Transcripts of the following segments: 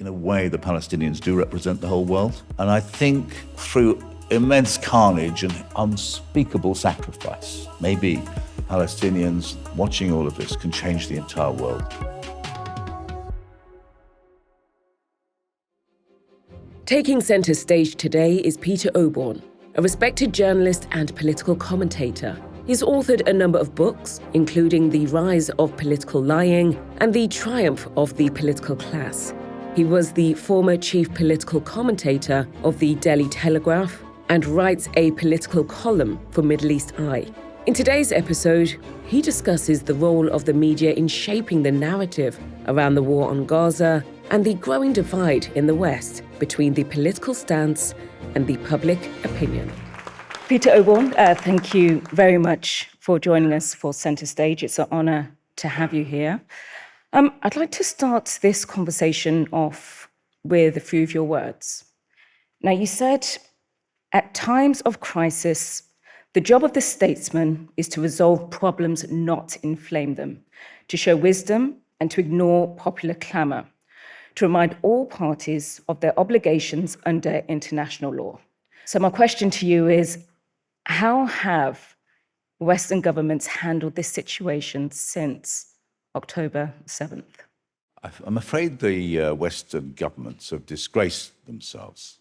in a way, the Palestinians do represent the whole world. And I think through immense carnage and unspeakable sacrifice, maybe Palestinians watching all of this can change the entire world. Taking centre stage today is Peter Oborne, a respected journalist and political commentator. He's authored a number of books, including The Rise of Political Lying and The Triumph of the Political Class. He was the former chief political commentator of the Daily Telegraph and writes a political column for Middle East Eye. In today's episode, he discusses the role of the media in shaping the narrative around the war on Gaza and the growing divide in the West between the political stance and the public opinion. Peter Oborne, thank you very much for joining us for Centre Stage. It's an honour to have you here. I'd like to start this conversation off with a few of your words. Now, you said, at times of crisis, the job of the statesman is to resolve problems, not inflame them, to show wisdom and to ignore popular clamour, to remind all parties of their obligations under international law. So my question to you is, how have Western governments handled this situation since October 7th? I'm afraid the Western governments have disgraced themselves.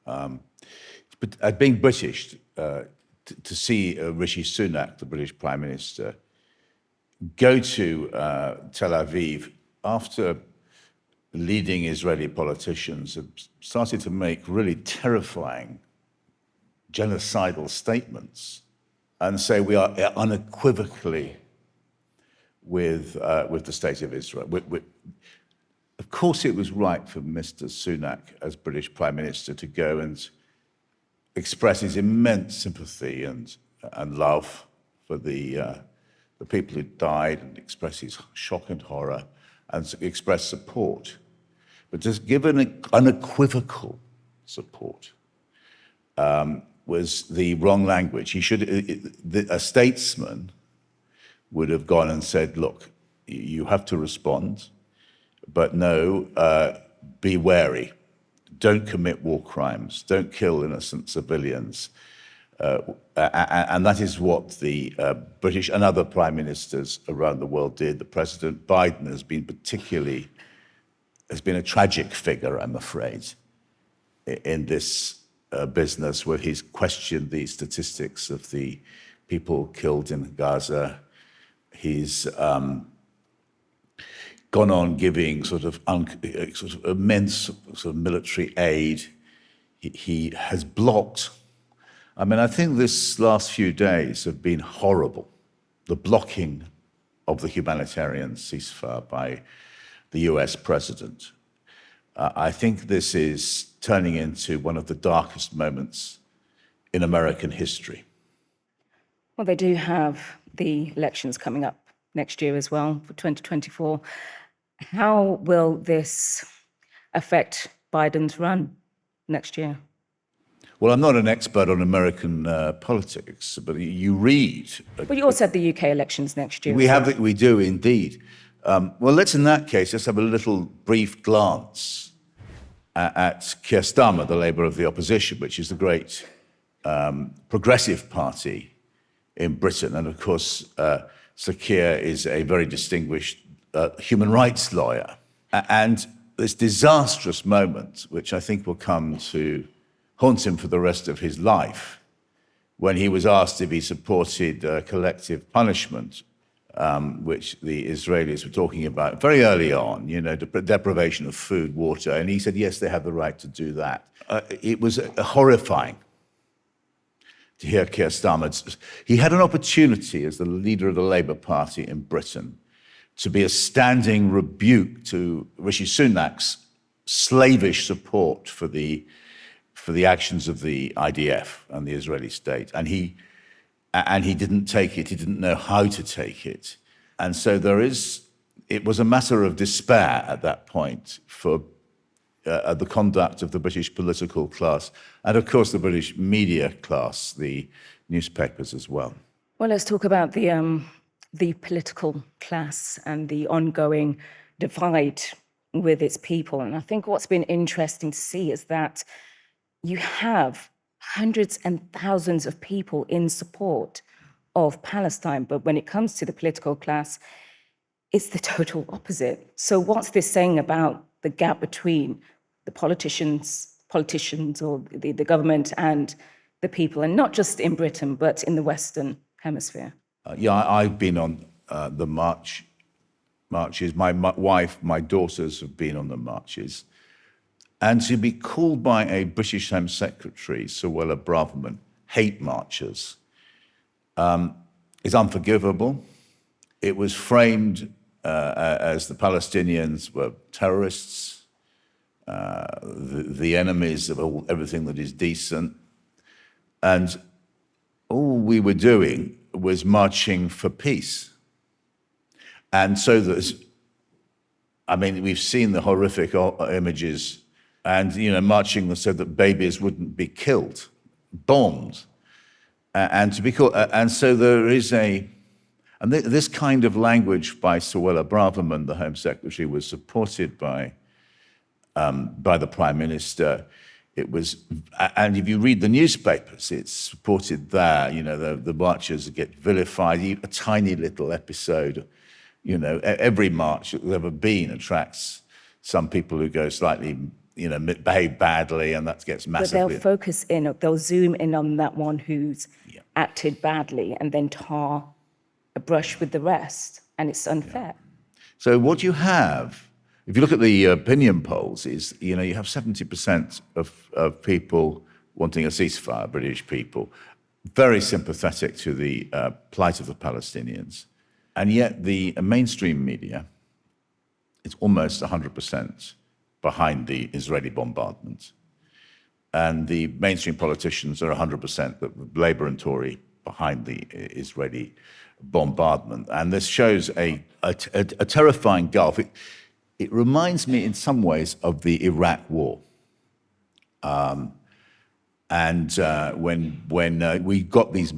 But being British, to see Rishi Sunak, the British Prime Minister, go to Tel Aviv after leading Israeli politicians have started to make really terrifying genocidal statements and say we are unequivocally with the state of Israel. Of course, it was right for Mr. Sunak, as British Prime Minister, to go and express his immense sympathy and love for the people who died, and express his shock and horror, and express support. But just give an unequivocal support was the wrong language. A statesman would have gone and said, look, you have to respond, but no, be wary. Don't commit war crimes. Don't kill innocent civilians. And that is what the British and other prime ministers around the world did. The President Biden has been a tragic figure, I'm afraid, in this business, where he's questioned the statistics of the people killed in Gaza. He's gone on giving sort of immense sort of military aid. He has blocked. I mean, I think this last few days have been horrible. The blocking of the humanitarian ceasefire by the US president. I think this is turning into one of the darkest moments in American history. Well, they do have the elections coming up next year as well, for 2024. How will this affect Biden's run next year? Well, I'm not an expert on American politics, but you read. Well, you also had the UK elections next year. We do indeed. Well, in that case, let's have a little brief glance at Keir Starmer, the Labour of the opposition, which is the great progressive party in Britain. And of course, Sir Keir is a very distinguished human rights lawyer. And this disastrous moment, which I think will come to haunt him for the rest of his life, when he was asked if he supported collective punishment, which the Israelis were talking about very early on, deprivation of food, water, and he said, yes, they have the right to do that. It was horrifying to hear Keir Starmer. He had an opportunity as the leader of the Labour Party in Britain to be a standing rebuke to Rishi Sunak's slavish support for the actions of the IDF and the Israeli state. And he didn't take it. He didn't know how to take it. And so it was a matter of despair at that point for the conduct of the British political class and, of course, the British media class, the newspapers as well. Well, let's talk about the political class and the ongoing divide with its people. And I think what's been interesting to see is that you have hundreds and thousands of people in support of Palestine, but when it comes to the political class, it's the total opposite. So what's this saying about the gap between the politicians or the government and the people, and not just in Britain, but in the Western Hemisphere? I've been on the marches. My wife, my daughters have been on the marches. And to be called by a British Home Secretary, Suella Braverman, hate marchers is unforgivable. It was framed as the Palestinians were terrorists, the enemies of everything that is decent. And all we were doing was marching for peace. And so we've seen the horrific images and, marching so that babies wouldn't be killed, bombed. And so there is this kind of language by Suella Braverman, the Home Secretary, was supported by the Prime Minister. And if you read the newspapers, it's supported there. The marchers get vilified. A tiny little episode, every march that's ever been attracts some people who go slightly, behave badly, and that gets massively. But they'll zoom in on that one who's acted badly and then tar a brush with the rest, and it's unfair. So what you have, if you look at the opinion polls, is you have 70% of people wanting a ceasefire, British people, very sympathetic to the plight of the Palestinians, and yet the mainstream media is almost 100% behind the Israeli bombardment, and the mainstream politicians are 100%, the Labour and Tory, behind the Israeli bombardment, and this shows a terrifying gulf. It reminds me in some ways of the Iraq War. When we got these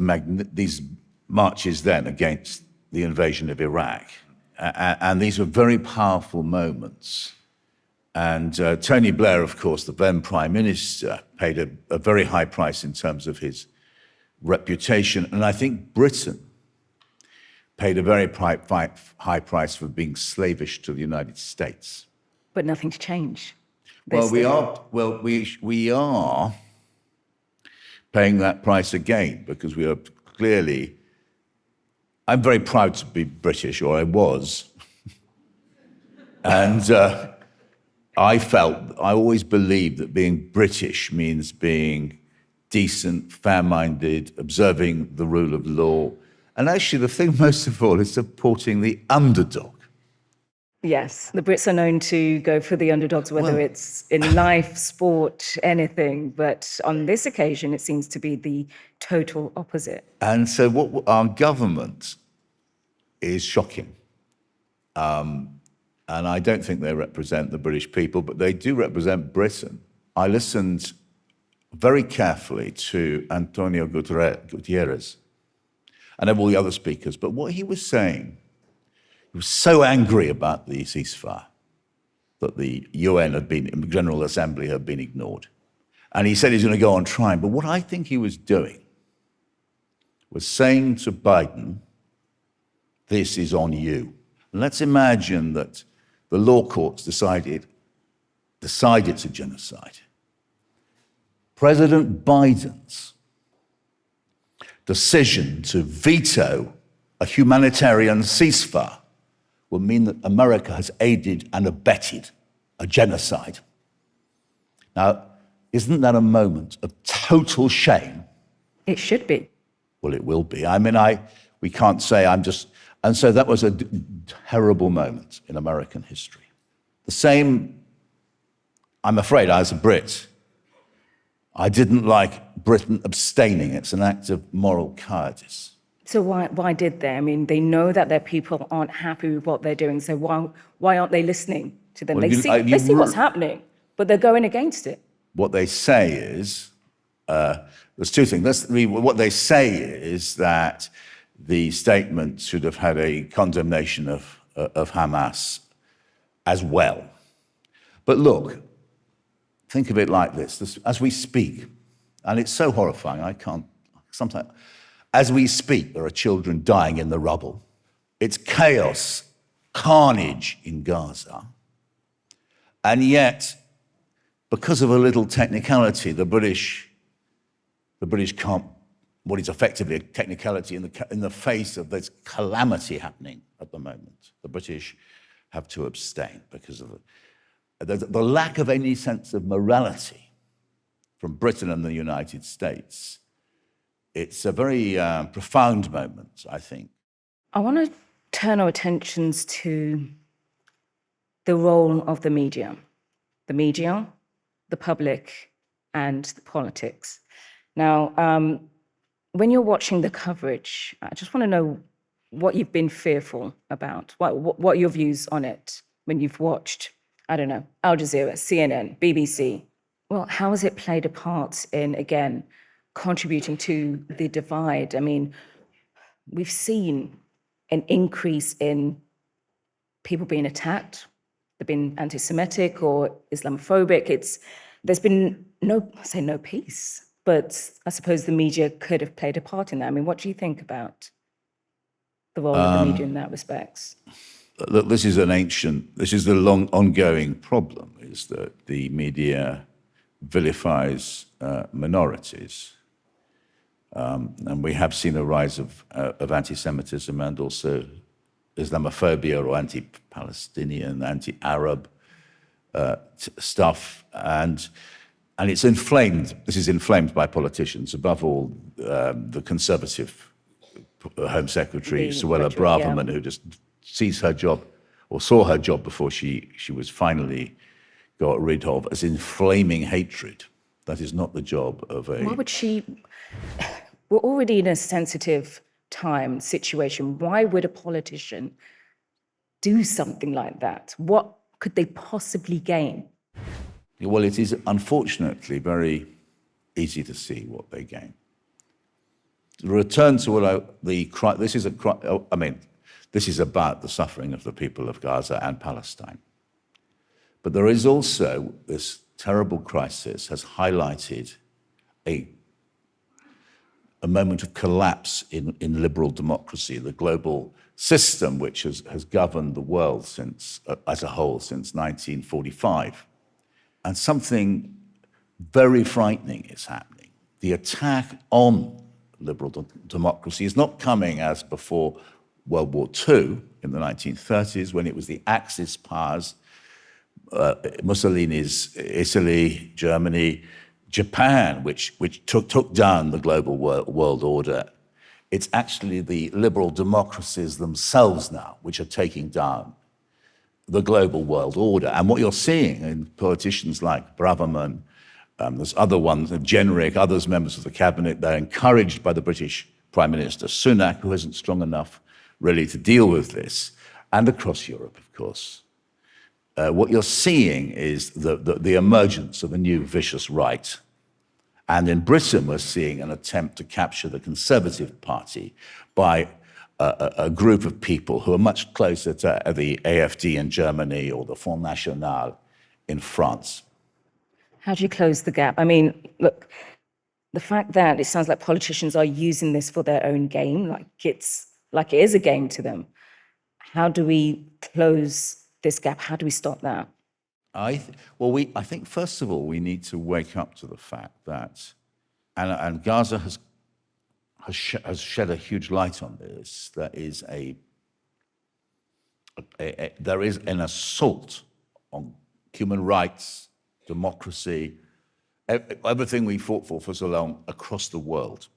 marches then against the invasion of Iraq, and these were very powerful moments. And Tony Blair, of course, the then Prime Minister, paid a very high price in terms of his reputation. And I think Britain paid a very high price for being slavish to the United States. But nothing's changed. We are paying that price again, because we are clearly. I'm very proud to be British, or I was, and I always believed that being British means being decent, fair-minded, observing the rule of law. And actually, the thing most of all is supporting the underdog. Yes, the Brits are known to go for the underdogs, whether it's in life, sport, anything. But on this occasion, it seems to be the total opposite. And so what our government is shocking. And I don't think they represent the British people, but they do represent Britain. I listened very carefully to Antonio Guterres and all the other speakers, but what he was saying, he was so angry about the ceasefire that the General Assembly had been ignored. And he said he's going to go on trying. But what I think he was doing was saying to Biden, this is on you. And let's imagine that the law courts decided it's a genocide. President Biden's decision to veto a humanitarian ceasefire will mean that America has aided and abetted a genocide. Now, isn't that a moment of total shame? It should be. Well, it will be. We can't say and so that was a terrible moment in American history. The same, I'm afraid, as a Brit, I didn't like Britain abstaining. It's an act of moral cowardice. So why did they? I mean, they know that their people aren't happy with what they're doing, so why aren't they listening to them? They see what's happening, but they're going against it. What they say is, there's two things. What they say is that the statement should have had a condemnation of Hamas as well. But look, think of it like this, as we speak, and it's so horrifying, I can't, sometimes, as we speak, there are children dying in the rubble. It's chaos, carnage in Gaza. And yet, because of a little technicality, the British can't, what is effectively a technicality in the face of this calamity happening at the moment. The British have to abstain because of the lack of any sense of morality from Britain and the United States. It's a very profound moment, I think. I want to turn our attentions to the role of the media, the public, and the politics. Now, when you're watching the coverage, I just want to know what you've been fearful about, what are your views on it when you've watched, I don't know, Al Jazeera, CNN, BBC. Well, how has it played a part in, again, contributing to the divide? I mean, we've seen an increase in people being attacked, they've been anti-Semitic or Islamophobic. There's been no peace, but I suppose the media could have played a part in that. I mean, what do you think about the role of the media in that respect? Look, this is the long ongoing problem, is that the media vilifies minorities. And we have seen a rise of anti-Semitism and also Islamophobia or anti-Palestinian, anti-Arab stuff. And it's inflamed. This is inflamed by politicians, above all the Conservative Home Secretary, Suella Braverman, who just sees her job, or saw her job before she was finally got rid of, as inflaming hatred. That is not the job of a... Why would she... We're already in a sensitive situation. Why would a politician do something like that? What could they possibly gain? Well, it is unfortunately very easy to see what they gain. To return to this is about the suffering of the people of Gaza and Palestine. But there is also, this terrible crisis has highlighted a moment of collapse in liberal democracy, the global system which has governed the world as a whole since 1945. And something very frightening is happening. The attack on liberal democracy is not coming as before World War II in the 1930s, when it was the Axis powers, Mussolini's Italy, Germany, Japan, which took down the global world order. It's actually the liberal democracies themselves now which are taking down the global world order. And what you're seeing in politicians like Braverman, there's other ones, Jenrick, others members of the cabinet, they're encouraged by the British Prime Minister Sunak, who isn't strong enough really to deal with this, and across Europe, of course. What you're seeing is the emergence of a new vicious right. And in Britain, we're seeing an attempt to capture the Conservative Party by a group of people who are much closer to the AfD in Germany or the Front National in France. How do you close the gap? I mean, look, the fact that it sounds like politicians are using this for their own game, like it is a game to them. How do we close this gap? How do we stop that? I think first of all we need to wake up to the fact that, and Gaza has shed a huge light on this. There is an assault on human rights, democracy, everything we fought for so long across the world.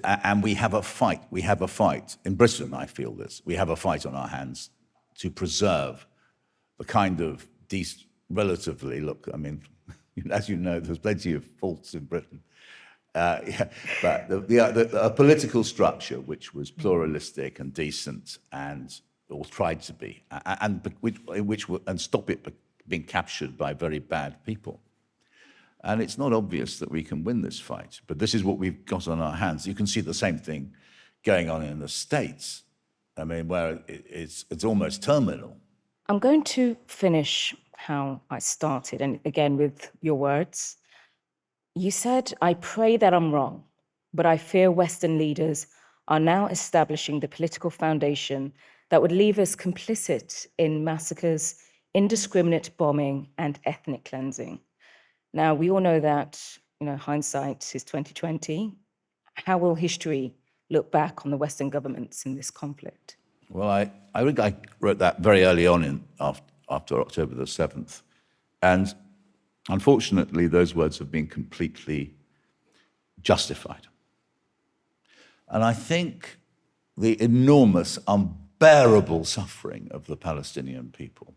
And we have a fight. We have a fight in Britain. I feel this. We have a fight on our hands to preserve the kind of relatively, look, I mean, as you know, there's plenty of faults in Britain. But a political structure which was pluralistic and decent or tried to be, and stop it being captured by very bad people. And it's not obvious that we can win this fight, but this is what we've got on our hands. You can see the same thing going on in the States. I mean, where it's almost terminal. I'm going to finish how I started, and again with your words. You said, "I pray that I'm wrong, but I fear Western leaders are now establishing the political foundation that would leave us complicit in massacres, indiscriminate bombing, and ethnic cleansing." Now, we all know that, hindsight is 2020. How will history look back on the Western governments in this conflict? Well, I think I wrote that very early on after October the 7th. And unfortunately, those words have been completely justified. And I think the enormous, unbearable suffering of the Palestinian people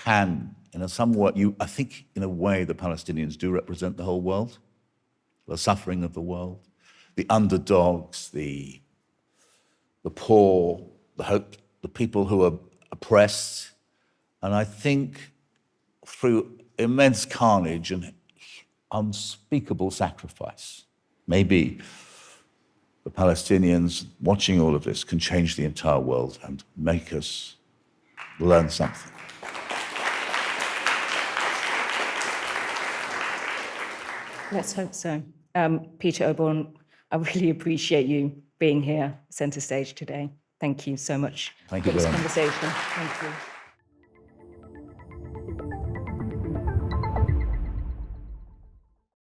can, in some way, I think in a way the Palestinians do represent the whole world, the suffering of the world, the underdogs, the poor, the people who are oppressed. And I think through immense carnage and unspeakable sacrifice, maybe the Palestinians watching all of this can change the entire world and make us learn something. Let's hope so. Peter Oborne, I really appreciate you being here, center stage today. Thank you so much Thank you for this very much. conversation. Thank you.